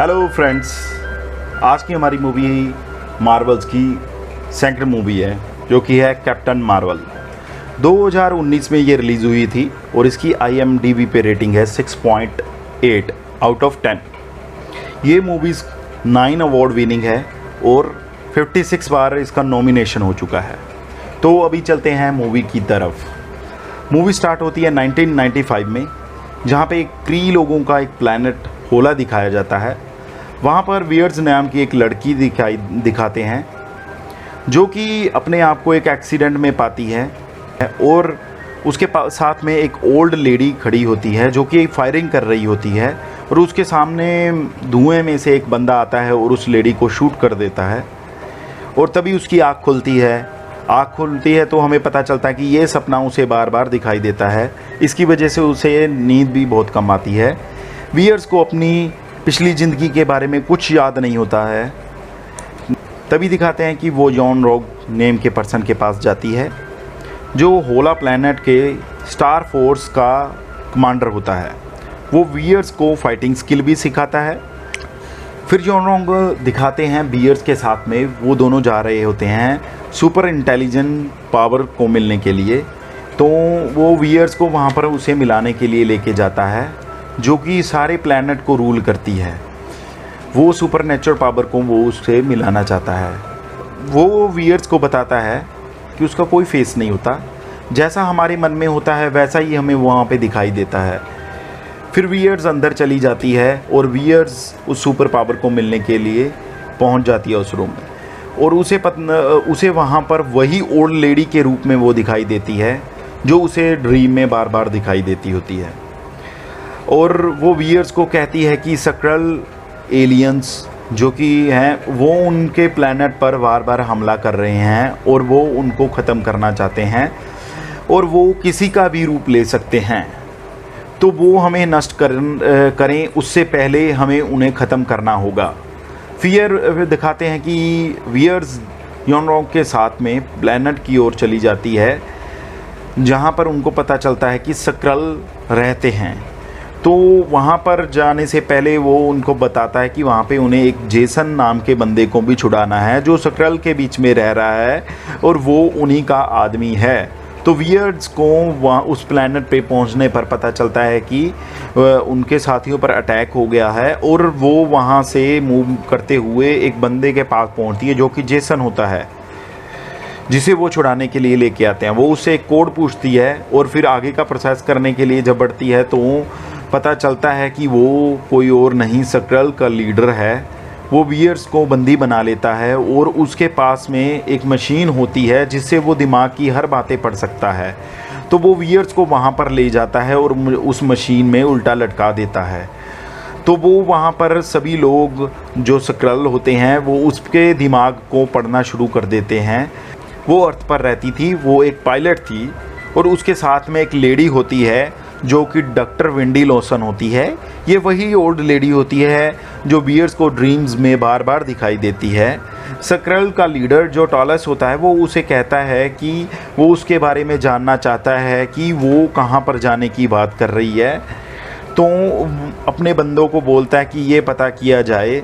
Hello friends, आज की हमारी मूवी मार्वल्स की सेकंड मूवी है जो कि है कैप्टन मार्वल। 2019 में ये रिलीज़ हुई थी और इसकी IMDb पे रेटिंग है 6.8 आउट ऑफ 10। ये मूवीज़ 9 अवार्ड विनिंग है और 56 बार इसका नॉमिनेशन हो चुका है। तो अभी चलते हैं मूवी की तरफ। मूवी स्टार्ट होती है 1995 में, जहाँ पे एक क्री लोगों का एक प्लैनेट होला दिखाया जाता है। वहाँ पर वियर्स नाम की एक लड़की दिखाते हैं जो कि अपने आप को एक एक्सीडेंट में पाती है और उसके साथ में एक ओल्ड लेडी खड़ी होती है जो कि फायरिंग कर रही होती है और उसके सामने धुएं में से एक बंदा आता है और उस लेडी को शूट कर देता है। और तभी उसकी आँख खुलती है तो हमें पता चलता है कि ये सपना उसे बार बार दिखाई देता है। इसकी वजह से उसे नींद भी बहुत कम आती है। वियर्स को अपनी पिछली ज़िंदगी के बारे में कुछ याद नहीं होता है। तभी दिखाते हैं कि वो जॉन रॉग नेम के पर्सन के पास जाती है जो होला प्लैनेट के स्टार फोर्स का कमांडर होता है। वो वियर्स को फाइटिंग स्किल भी सिखाता है। फिर जॉन रॉग दिखाते हैं वियर्स के साथ में वो दोनों जा रहे होते हैं सुपर इंटेलिजेंट पावर को मिलने के लिए। तो वो वियर्स को वहाँ पर उसे मिलाने के लिए लेके जाता है जो कि सारे प्लैनेट को रूल करती है। वो सुपर नेचुरल पावर को वो उससे मिलाना चाहता है। वो वियर्स को बताता है कि उसका कोई फेस नहीं होता, जैसा हमारे मन में होता है वैसा ही हमें वहाँ पे दिखाई देता है। फिर वियर्स अंदर चली जाती है और वियर्स उस सुपर पावर को मिलने के लिए पहुँच जाती है उस रूम में और उसे वहाँ पर वही ओल्ड लेडी के रूप में वो दिखाई देती है जो उसे ड्रीम में बार बार दिखाई देती होती है। और वो वियर्स को कहती है कि स्क्रल एलियंस जो कि हैं वो उनके प्लैनेट पर बार बार हमला कर रहे हैं और वो उनको ख़त्म करना चाहते हैं और वो किसी का भी रूप ले सकते हैं। तो वो हमें नष्ट करें उससे पहले हमें उन्हें ख़त्म करना होगा। फिर दिखाते हैं कि वियर्स जॉन रॉग के साथ में प्लैनेट की ओर चली जाती है जहाँ पर उनको पता चलता है कि स्क्रल रहते हैं। तो वहाँ पर जाने से पहले वो उनको बताता है कि वहाँ पे उन्हें एक जेसन नाम के बंदे को भी छुड़ाना है जो स्क्रल के बीच में रह रहा है और वो उन्हीं का आदमी है। तो वियर्स को वहाँ उस प्लैनेट पे पहुँचने पर पता चलता है कि उनके साथियों पर अटैक हो गया है और वो वहाँ से मूव करते हुए एक बंदे के पास पहुँचती है जो कि जेसन होता है, जिसे वो छुड़ाने के लिए लेके आते हैं। वो उससे एक कोड पूछती है और फिर आगे का प्रोसेस करने के लिए जब बढ़ती है तो पता चलता है कि वो कोई और नहीं स्क्रल का लीडर है। वो वियर्स को बंदी बना लेता है और उसके पास में एक मशीन होती है जिससे वो दिमाग की हर बातें पढ़ सकता है। तो वो वियर्स को वहाँ पर ले जाता है और उस मशीन में उल्टा लटका देता है। तो वो वहाँ पर सभी लोग जो स्क्रल होते हैं वो उसके दिमाग को पढ़ना शुरू कर देते हैं। वो अर्थ पर रहती थी, वो एक पायलट थी और उसके साथ में एक लेडी होती है जो कि डॉक्टर वेंडी लॉसन होती है। ये वही ओल्ड लेडी होती है जो वियर्स को ड्रीम्स में बार बार दिखाई देती है। स्क्रल का लीडर जो टॉलस होता है वो उसे कहता है कि वो उसके बारे में जानना चाहता है कि वो कहाँ पर जाने की बात कर रही है। तो अपने बंदों को बोलता है कि ये पता किया जाए।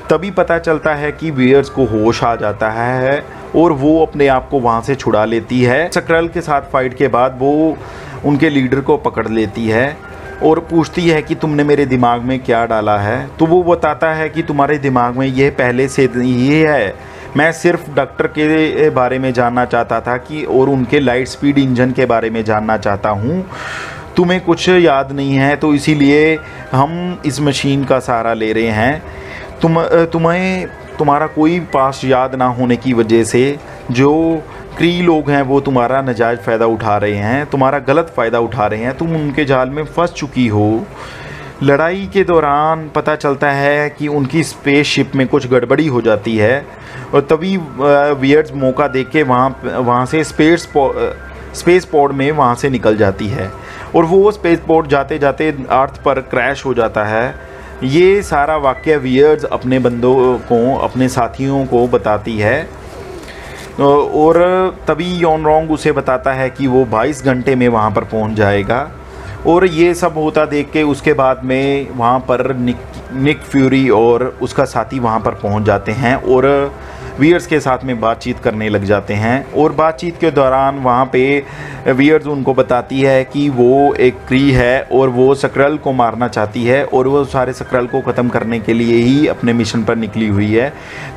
तभी पता चलता है कि वियर्स को होश आ जाता है और वो अपने आप को वहाँ से छुड़ा लेती है। स्क्रल के साथ फाइट के बाद वो उनके लीडर को पकड़ लेती है और पूछती है कि तुमने मेरे दिमाग में क्या डाला है। तो वो बताता है कि तुम्हारे दिमाग में ये पहले से ये है, मैं सिर्फ डॉक्टर के बारे में जानना चाहता था कि और उनके लाइट स्पीड इंजन के बारे में जानना चाहता हूँ। तुम्हें कुछ याद नहीं है तो इसीलिए हम इस मशीन का सहारा ले रहे हैं। तुम्हें तुम्हारा कोई पास याद ना होने की वजह से जो क्री लोग हैं वो तुम्हारा नाजायज़ फ़ायदा उठा रहे हैं, तुम्हारा गलत फ़ायदा उठा रहे हैं, तुम उनके जाल में फंस चुकी हो। लड़ाई के दौरान पता चलता है कि उनकी स्पेसशिप में कुछ गड़बड़ी हो जाती है और तभी वियर्स मौका देख के वहाँ से स्पेस पॉड में वहाँ से निकल जाती है और वो स्पेस पॉड जाते जाते अर्थ पर क्रैश हो जाता है। ये सारा वाक़या वियर्स अपने बंदों को, अपने साथियों को बताती है और तभी जॉन रॉग उसे बताता है कि वो 22 घंटे में वहाँ पर पहुँच जाएगा और ये सब होता देख के उसके बाद में वहाँ पर निक फ्यूरी और उसका साथी वहाँ पर पहुँच जाते हैं और वियर्स के साथ में बातचीत करने लग जाते हैं। और बातचीत के दौरान वहाँ पे वियर्स उनको बताती है कि वो एक क्री है और वो स्क्रल को मारना चाहती है और वो सारे स्क्रल को ख़त्म करने के लिए ही अपने मिशन पर निकली हुई है।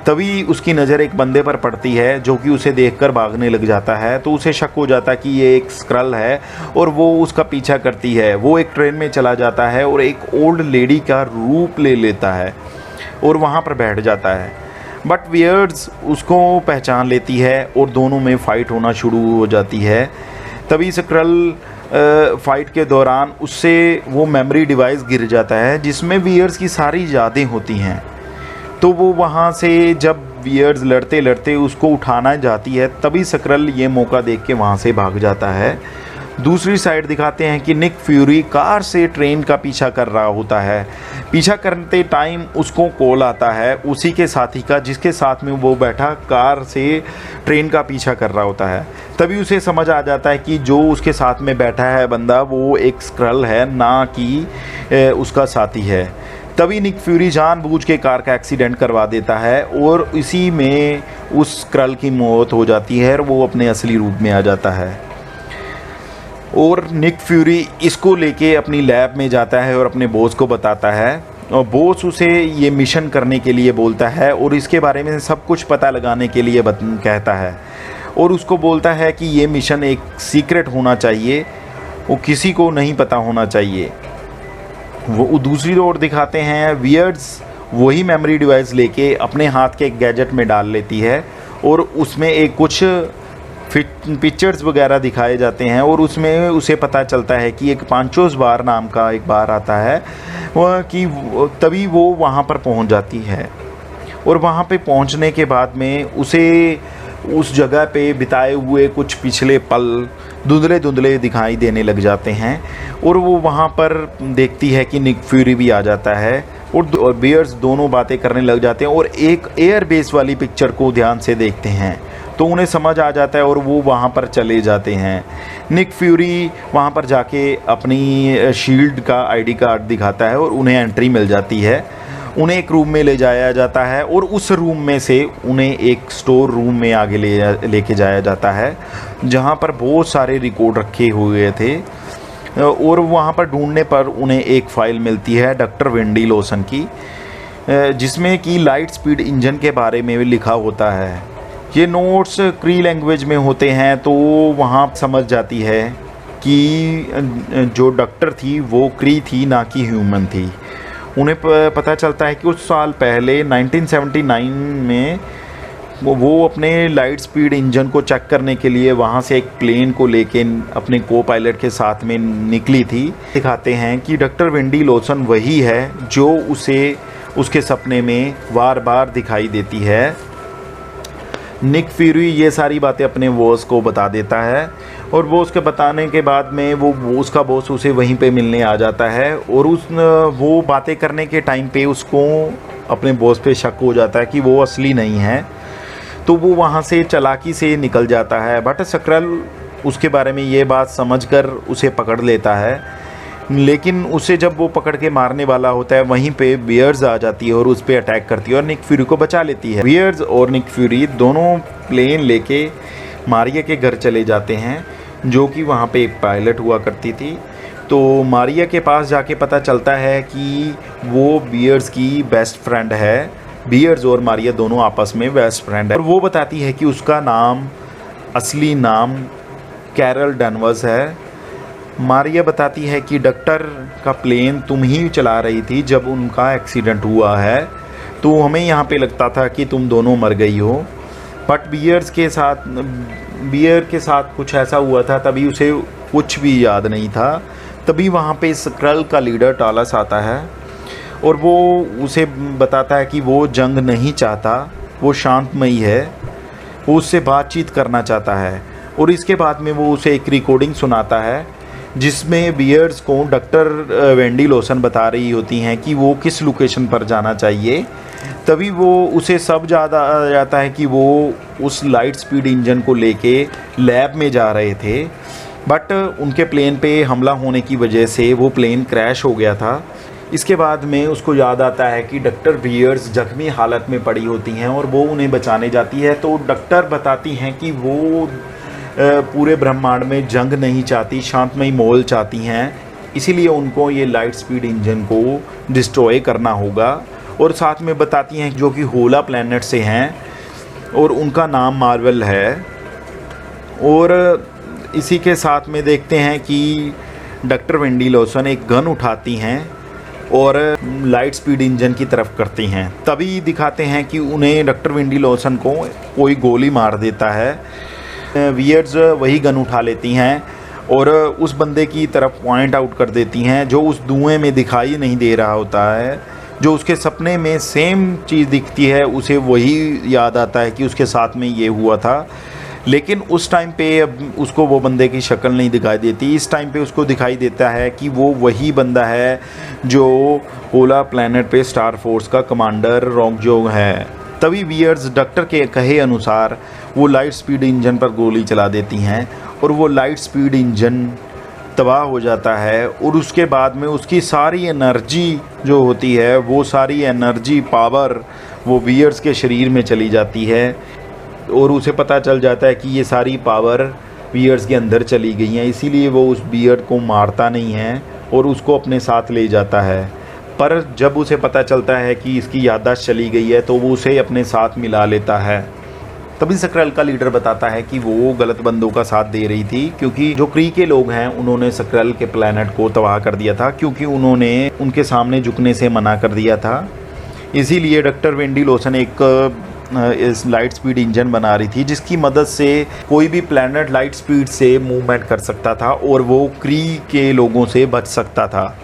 तभी उसकी नज़र एक बंदे पर पड़ती है जो कि उसे देखकर भागने लग जाता है। तो उसे शक हो जाता है कि ये एक स्क्रल है और वो उसका पीछा करती है। वो एक ट्रेन में चला जाता है और एक ओल्ड लेडी का रूप ले लेता है और वहाँ पर बैठ जाता है। बट वियर्स उसको पहचान लेती है और दोनों में फ़ाइट होना शुरू हो जाती है। तभी स्क्रल फाइट के दौरान उससे वो मेमोरी डिवाइस गिर जाता है जिसमें वियर्स की सारी यादें होती हैं। तो वो वहाँ से जब वियर्स लड़ते लड़ते उसको उठाना जाती है तभी स्क्रल ये मौका देख के वहाँ से भाग जाता है। दूसरी साइड दिखाते हैं कि निक फ्यूरी कार से ट्रेन का पीछा कर रहा होता है। पीछा करते टाइम उसको कॉल आता है उसी के साथी का जिसके साथ में वो बैठा कार से ट्रेन का पीछा कर रहा होता है। तभी उसे समझ आ जाता है कि जो उसके साथ में बैठा है बंदा वो एक स्क्रल है, ना कि उसका साथी है। तभी निक फ्यूरी जानबूझ के कार का एक्सीडेंट करवा देता है और इसी में उस स्क्रल की मौत हो जाती है और वो अपने असली रूप में आ जाता है। और निक फ्यूरी इसको लेके अपनी लैब में जाता है और अपने बॉस को बताता है और बॉस उसे ये मिशन करने के लिए बोलता है और इसके बारे में सब कुछ पता लगाने के लिए कहता है और उसको बोलता है कि ये मिशन एक सीक्रेट होना चाहिए, वो किसी को नहीं पता होना चाहिए। वो दूसरी ओर दिखाते हैं वियर्स वही मेमोरी डिवाइस लेके अपने हाथ के एक गैजेट में डाल लेती है और उसमें एक कुछ पिक्चर्स वगैरह दिखाए जाते हैं और उसमें उसे पता चलता है कि एक पांचोस बार नाम का एक बार आता है वह कि तभी वो वहाँ पर पहुँच जाती है। और वहाँ पे पहुँचने के बाद में उसे उस जगह पे बिताए हुए कुछ पिछले पल धुंधले धुंधले दिखाई देने लग जाते हैं और वो वहाँ पर देखती है कि निक फ्यूरी भी आ जाता है और बियर्स दोनों बातें करने लग जाते हैं और एक एयर बेस वाली पिक्चर को ध्यान से देखते हैं तो उन्हें समझ आ जाता है और वो वहाँ पर चले जाते हैं। निक फ्यूरी वहाँ पर जाके अपनी शील्ड का आईडी कार्ड दिखाता है और उन्हें एंट्री मिल जाती है। उन्हें एक रूम में ले जाया जाता है और उस रूम में से उन्हें एक स्टोर रूम में आगे लेके जाया जाता है जहाँ पर बहुत सारे रिकॉर्ड रखे हुए थे और वहाँ पर ढूंढने पर उन्हें एक फ़ाइल मिलती है डॉक्टर वेंडी लॉसन की जिसमें कि लाइट स्पीड इंजन के बारे में भी लिखा होता है। ये नोट्स क्री लैंग्वेज में होते हैं तो वहाँ समझ जाती है कि जो डॉक्टर थी वो क्री थी ना कि ह्यूमन थी। उन्हें पता चलता है कि उस साल पहले 1979 में वो अपने लाइट स्पीड इंजन को चेक करने के लिए वहाँ से एक प्लेन को लेके अपने को पायलट के साथ में निकली थी। दिखाते हैं कि डॉक्टर वेंडी लॉसन वही है जो उसे उसके सपने में बार बार दिखाई देती है। निक फ्यूरी ये सारी बातें अपने बॉस को बता देता है और बॉस के बताने के बाद में वो उसका बॉस उसे वहीं पे मिलने आ जाता है और वो बातें करने के टाइम पे उसको अपने बॉस पे शक हो जाता है कि वो असली नहीं है। तो वो वहाँ से चालाकी से निकल जाता है बट स्क्रल उसके बारे में ये बात समझकर उसे पकड़ लेता है। लेकिन उसे जब वो पकड़ के मारने वाला होता है वहीं पे बियर्स आ जाती है और उस पर अटैक करती है और निक फ्यूरी को बचा लेती है। बियर्स और निक फ्यूरी दोनों प्लेन लेके मारिया के घर चले जाते हैं जो कि वहाँ पे एक पायलट हुआ करती थी। तो मारिया के पास जाके पता चलता है कि वो बियर्स की बेस्ट फ्रेंड है। बियर्स और मारिया दोनों आपस में बेस्ट फ्रेंड है और वो बताती है कि उसका नाम असली नाम कैरल डनवर्स है। मारिया बताती है कि डॉक्टर का प्लेन तुम ही चला रही थी जब उनका एक्सीडेंट हुआ है, तो हमें यहाँ पे लगता था कि तुम दोनों मर गई हो। बट बियर के साथ कुछ ऐसा हुआ था, तभी उसे कुछ भी याद नहीं था। तभी वहाँ पे स्क्रल का लीडर टालस आता है और वो उसे बताता है कि वो जंग नहीं चाहता, वो शांतमयी है, वो उससे बातचीत करना चाहता है। और इसके बाद में वो उसे एक रिकॉर्डिंग सुनाता है जिसमें बियर्स को डॉक्टर वेंडी लॉसन बता रही होती हैं कि वो किस लोकेशन पर जाना चाहिए। तभी वो उसे सब ज़्यादा आ जाता है कि वो उस लाइट स्पीड इंजन को लेके लैब में जा रहे थे बट उनके प्लेन पे हमला होने की वजह से वो प्लेन क्रैश हो गया था। इसके बाद में उसको याद आता है कि डॉक्टर वियर्स जख्मी हालत में पड़ी होती हैं और वो उन्हें बचाने जाती है। तो डॉक्टर बताती हैं कि वो पूरे ब्रह्मांड में जंग नहीं चाहती, शांतमयी माहौल चाहती हैं, इसीलिए उनको ये लाइट स्पीड इंजन को डिस्ट्रॉय करना होगा। और साथ में बताती हैं जो कि होला प्लैनेट से हैं और उनका नाम मार्वल है। और इसी के साथ में देखते हैं कि डॉक्टर वेंडी लॉसन एक गन उठाती हैं और लाइट स्पीड इंजन की तरफ करती हैं। तभी दिखाते हैं कि उन्हें डॉक्टर वेंडी लॉसन को कोई गोली मार देता है। वियर्स वही गन उठा लेती हैं और उस बंदे की तरफ पॉइंट आउट कर देती हैं जो उस धुएं में दिखाई नहीं दे रहा होता है। जो उसके सपने में सेम चीज़ दिखती है, उसे वही याद आता है कि उसके साथ में ये हुआ था। लेकिन उस टाइम पे अब उसको वो बंदे की शक्ल नहीं दिखाई देती। इस टाइम पे उसको दिखाई देता है कि वो वही बंदा है जो होला प्लैनेट पे स्टार फोर्स का कमांडर रोंगजो है। तभी वियर्स डॉक्टर के कहे अनुसार वो लाइट स्पीड इंजन पर गोली चला देती हैं और वो लाइट स्पीड इंजन तबाह हो जाता है। और उसके बाद में उसकी सारी एनर्जी जो होती है, वो सारी एनर्जी पावर वो वियर्स के शरीर में चली जाती है और उसे पता चल जाता है कि ये सारी पावर वियर्स के अंदर चली गई हैं। इसीलिए वो उस वियर को मारता नहीं है और उसको अपने साथ ले जाता है। पर जब उसे पता चलता है कि इसकी याददाश्त चली गई है तो वो उसे अपने साथ मिला लेता है। तभी स्क्रैल का लीडर बताता है कि वो गलत बंदों का साथ दे रही थी, क्योंकि जो क्री के लोग हैं उन्होंने स्क्रैल के प्लैनेट को तबाह कर दिया था, क्योंकि उन्होंने उनके सामने झुकने से मना कर दिया था। इसीलिए डॉक्टर वेंडी लॉसन एक इस लाइट स्पीड इंजन बना रही थी जिसकी मदद से कोई भी प्लैनेट लाइट स्पीड से मूवमेंट कर सकता था और वो क्री के लोगों से बच सकता था।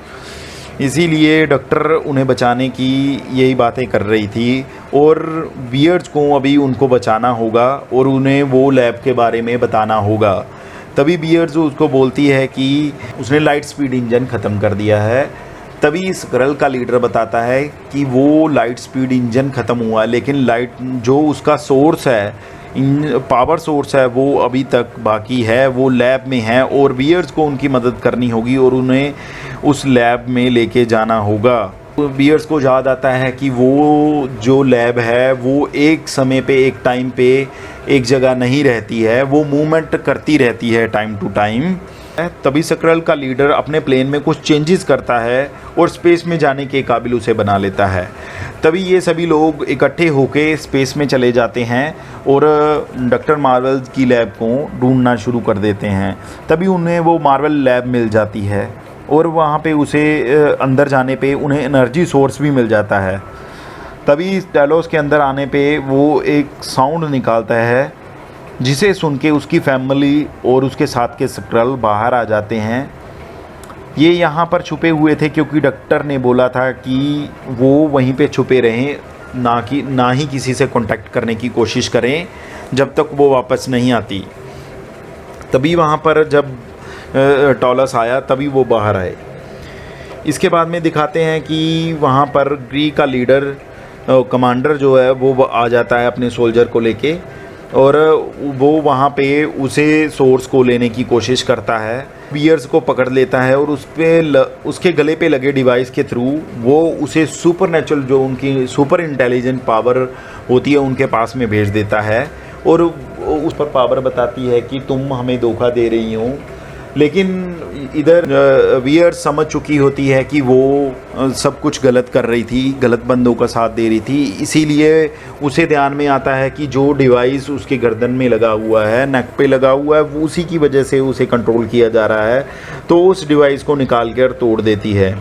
इसीलिए डॉक्टर उन्हें बचाने की यही बातें कर रही थी और वियर्स को अभी उनको बचाना होगा और उन्हें वो लैब के बारे में बताना होगा। तभी वियर्स उसको बोलती है कि उसने लाइट स्पीड इंजन ख़त्म कर दिया है। तभी स्क्रैल का लीडर बताता है कि वो लाइट स्पीड इंजन ख़त्म हुआ, लेकिन लाइट जो उसका सोर्स है, पावर सोर्स है, वो अभी तक बाकी है, वो लैब में है और वियर्स को उनकी मदद करनी होगी और उन्हें उस लैब में लेके जाना होगा। वियर्स को याद आता है कि वो जो लैब है वो एक समय पे, एक टाइम पे एक जगह नहीं रहती है, वो मूवमेंट करती रहती है टाइम टू टाइम। तभी स्क्रैल का लीडर अपने प्लेन में कुछ चेंजेस करता है और स्पेस में जाने के काबिल उसे बना लेता है। तभी ये सभी लोग इकट्ठे होके स्पेस में चले जाते हैं और डॉक्टर मार्वल की लैब को ढूंढना शुरू कर देते हैं। तभी उन्हें वो मार्वल लैब मिल जाती है और वहाँ पे उसे अंदर जाने पे उन्हें एनर्जी सोर्स भी मिल जाता है। तभी टैलोस के अंदर आने पे वो एक साउंड निकालता है जिसे सुन के उसकी फैमिली और उसके साथ के स्क्रैल बाहर आ जाते हैं। ये यहाँ पर छुपे हुए थे क्योंकि डॉक्टर ने बोला था कि वो वहीं पे छुपे रहें, ना ही किसी से कांटेक्ट करने की कोशिश करें जब तक वो वापस नहीं आती। तभी वहाँ पर जब टॉलस आया तभी वो बाहर आए। इसके बाद में दिखाते हैं कि वहाँ पर क्री का लीडर कमांडर जो है वो आ जाता है अपने सोल्जर को लेके और वो वहाँ पे उसे सोर्स को लेने की कोशिश करता है। वियर्स को पकड़ लेता है और उसके गले पे लगे डिवाइस के थ्रू वो उसे सुपरनेचुरल जो उनकी सुपर इंटेलिजेंट पावर होती है उनके पास में भेज देता है और उस पर पावर बताती है कि तुम हमें धोखा दे रही हो। लेकिन इधर वियर्स समझ चुकी होती है कि वो सब कुछ गलत कर रही थी, गलत बंदों का साथ दे रही थी। इसीलिए उसे ध्यान में आता है कि जो डिवाइस उसके गर्दन में लगा हुआ है, नेक पे लगा हुआ है, वो उसी की वजह से उसे कंट्रोल किया जा रहा है। तो उस डिवाइस को निकाल कर तोड़ देती है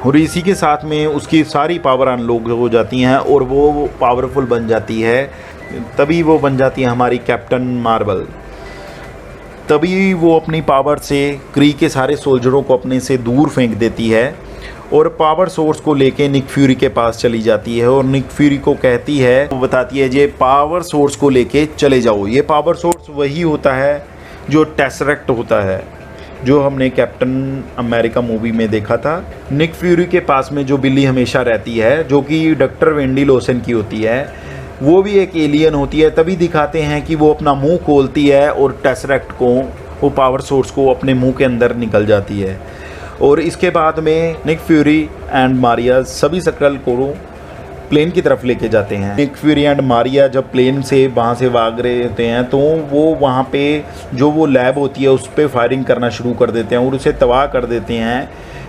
और इसी के साथ में उसकी सारी पावर अनलॉक हो जाती हैं और वो पावरफुल बन जाती है। तभी वो बन जाती है हमारी कैप्टन मार्वल। तभी वो अपनी पावर से क्री के सारे सोल्जरों को अपने से दूर फेंक देती है और पावर सोर्स को लेके निक फ्यूरी के पास चली जाती है और निक फ्यूरी को कहती है, वो बताती है ये पावर सोर्स को लेके चले जाओ। ये पावर सोर्स वही होता है जो टेसरेक्ट होता है, जो हमने कैप्टन अमेरिका मूवी में देखा था। निक फ्यूरी के पास में जो बिल्ली हमेशा रहती है, जो कि डॉक्टर वेंडी लॉसन की होती है, वो भी एक एलियन होती है। तभी दिखाते हैं कि वो अपना मुंह खोलती है और टेसरेक्ट को वो पावर सोर्स को अपने मुंह के अंदर निकल जाती है। और इसके बाद में निक फ्यूरी एंड मारिया सभी स्क्रल को प्लेन की तरफ लेके जाते हैं। निक फ्यूरी एंड मारिया जब प्लेन से वहाँ से भाग रहे होते हैं तो वो वहाँ पे जो वो लैब होती है उस पर फायरिंग करना शुरू कर देते हैं और उसे तबाह कर देते हैं।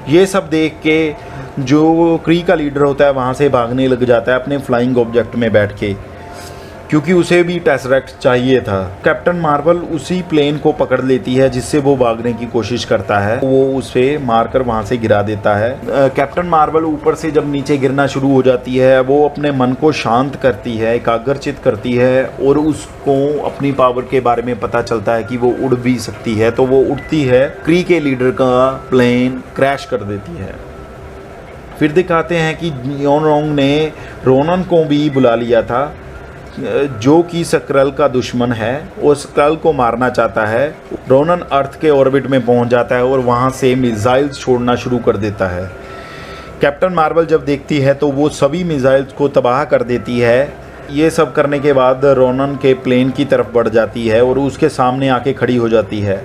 ये सब देख के जो क्री का लीडर होता है वहाँ से भागने लग जाता है अपने फ्लाइंग ऑब्जेक्ट में बैठ के, क्योंकि उसे भी टेसरेक्ट चाहिए था। कैप्टन मार्वल उसी प्लेन को पकड़ लेती है जिससे वो भागने की कोशिश करता है, वो उसे मारकर वहाँ से गिरा देता है। कैप्टन मार्वल ऊपर से जब नीचे गिरना शुरू हो जाती है वो अपने मन को शांत करती है, एकाग्रचित करती है और उसको अपनी पावर के बारे में पता चलता है कि वो उड़ भी सकती है, तो वो उड़ती है, क्री के लीडर का प्लेन क्रैश कर देती है। फिर दिखाते हैं कि योनरोंग ने रोनन को भी बुला लिया था जो कि स्क्रल का दुश्मन है और स्क्रल को मारना चाहता है। रोनन अर्थ के ऑर्बिट में पहुंच जाता है और वहां से मिसाइल्स छोड़ना शुरू कर देता है। कैप्टन मार्वल जब देखती है तो वो सभी मिसाइल्स को तबाह कर देती है। ये सब करने के बाद रोनन के प्लेन की तरफ बढ़ जाती है और उसके सामने आके खड़ी हो जाती है।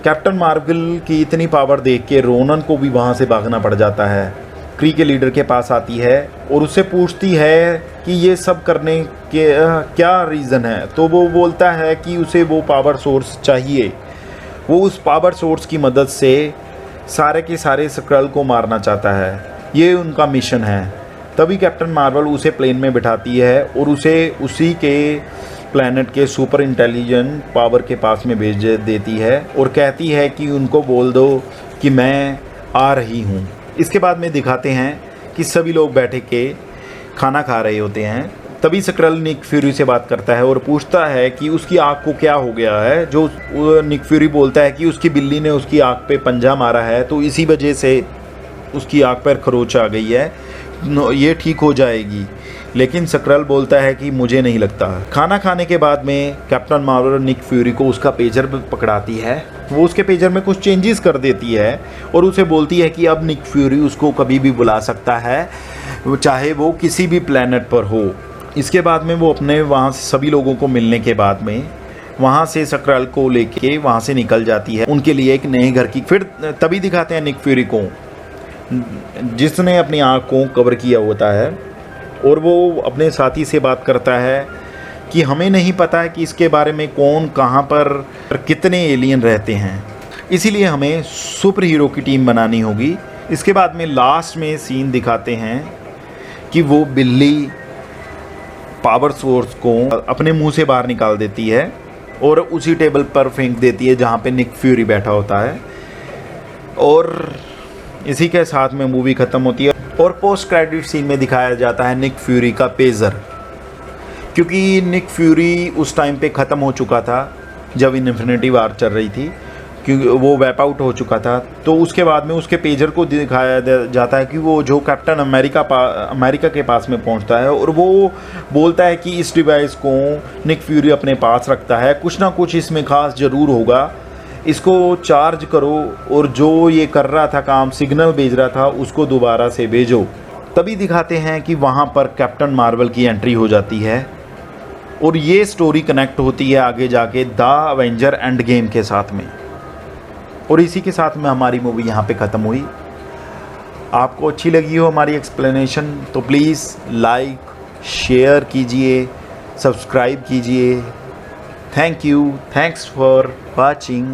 कैप्टन मार्वल की इतनी पावर देख के रोनन को भी वहाँ से भागना पड़ जाता है। क्री के लीडर के पास आती है और उससे पूछती है कि ये सब करने के क्या रीज़न है, तो वो बोलता है कि उसे वो पावर सोर्स चाहिए। वो उस पावर सोर्स की मदद से सारे के सारे स्क्रल को मारना चाहता है, ये उनका मिशन है। तभी कैप्टन मार्वल उसे प्लेन में बिठाती है और उसे उसी के प्लैनेट के सुपर इंटेलिजेंट पावर के पास में भेज देती है और कहती है कि उनको बोल दो कि मैं आ रही हूँ। इसके बाद में दिखाते हैं कि सभी लोग बैठे के खाना खा रहे होते हैं। तभी स्क्रल निक फ्यूरी से बात करता है और पूछता है कि उसकी आँख को क्या हो गया है। जो निक फ्यूरी बोलता है कि उसकी बिल्ली ने उसकी आँख पे पंजा मारा है, तो इसी वजह से उसकी आँख पर खरोच आ गई है, ये ठीक हो जाएगी। लेकिन स्क्रल बोलता है कि मुझे नहीं लगता। खाना खाने के बाद में कैप्टन मार्वल निक फ्यूरी को उसका पेजर पकड़ाती है। वो उसके पेजर में कुछ चेंजेस कर देती है और उसे बोलती है कि अब निक फ्यूरी उसको कभी भी बुला सकता है, चाहे वो किसी भी प्लेनेट पर हो। इसके बाद में वो अपने वहाँ से सभी लोगों को मिलने के बाद में वहाँ से स्क्रल को लेके वहाँ से निकल जाती है उनके लिए एक नए घर की। फिर तभी दिखाते हैं निक फ्यूरी को जिसने अपनी आँख को कवर किया होता है और वो अपने साथी से बात करता है कि हमें नहीं पता है कि इसके बारे में कौन कहाँ पर कितने एलियन रहते हैं, इसीलिए हमें सुपर हीरो की टीम बनानी होगी। इसके बाद में लास्ट में सीन दिखाते हैं कि वो बिल्ली पावर सोर्स को अपने मुंह से बाहर निकाल देती है और उसी टेबल पर फेंक देती है जहाँ पे निक फ्यूरी बैठा होता है। और इसी के साथ में मूवी ख़त्म होती है और पोस्ट क्रेडिट सीन में दिखाया जाता है निक फ्यूरी का पेजर, क्योंकि निक फ्यूरी उस टाइम पे ख़त्म हो चुका था जब इन्फिनिटी वार चल रही थी, क्योंकि वो वैप आउट हो चुका था। तो उसके बाद में उसके पेजर को दिखाया जाता है कि वो जो कैप्टन अमेरिका के पास में पहुंचता है और वो बोलता है कि इस डिवाइस को निक फ्यूरी अपने पास रखता है, कुछ ना कुछ इसमें ख़ास ज़रूर होगा, इसको चार्ज करो और जो ये कर रहा था काम, सिग्नल भेज रहा था, उसको दोबारा से भेजो। तभी दिखाते हैं कि वहाँ पर कैप्टन मार्वल की एंट्री हो जाती है और ये स्टोरी कनेक्ट होती है आगे जाके द अवेंजर एंड गेम के साथ में। और इसी के साथ में हमारी मूवी यहाँ पे ख़त्म हुई। आपको अच्छी लगी हो हमारी एक्सप्लेनेशन तो प्लीज़ लाइक शेयर कीजिए, सब्सक्राइब कीजिए। Thank you, thanks for watching।